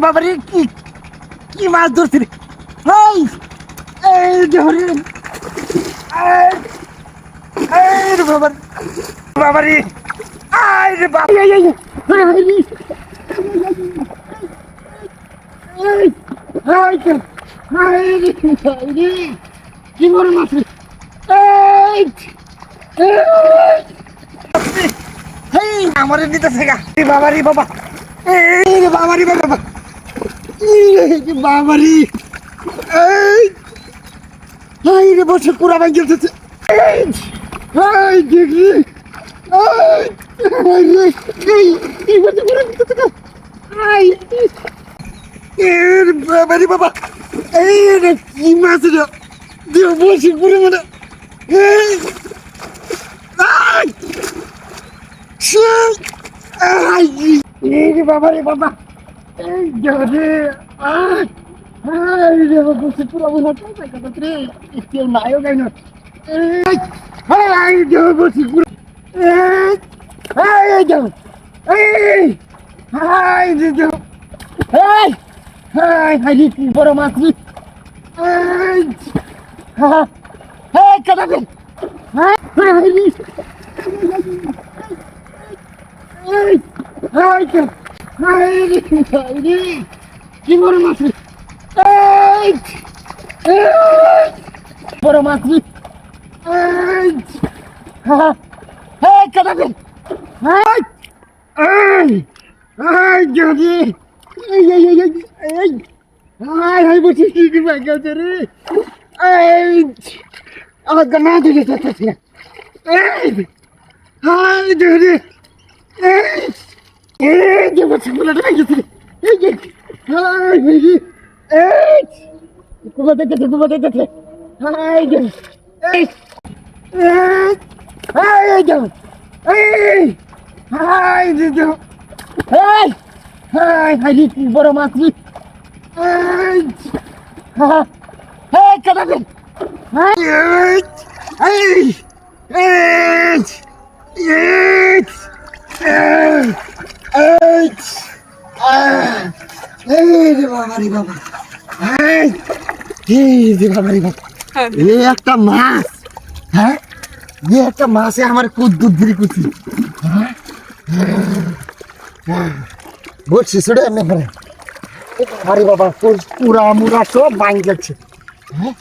বাবারে কি কি মাছ ধরছি রে বাবারে আরে বাবা কি বড় মাছ আমার নিতেছে গা বাবারি বাবা বাবারি বাবা বাবারি রে বসে পুরা ভাই গেছে দেখি বাবারি বাবা কি মাছ বসে পুরো মানে বাবা রে বাবা কেউ নাইও গাই না বসি পুরো কি বড় মাছ কাটা দেন কি বড় মাছ বড় মাছ কাটা দেন বলছি কি গেছে রে আমার গানা দিলে যাচ্ছে বড় মাছ কাটা দেন একটা মাছ হ্যাঁ একটা মাছে আমার কুদ্দুর ধরে কুচি বলছি ছোট এমনি করে আরে বাবা পুরা মুরা সব বাইন যাচ্ছে হ্যাঁ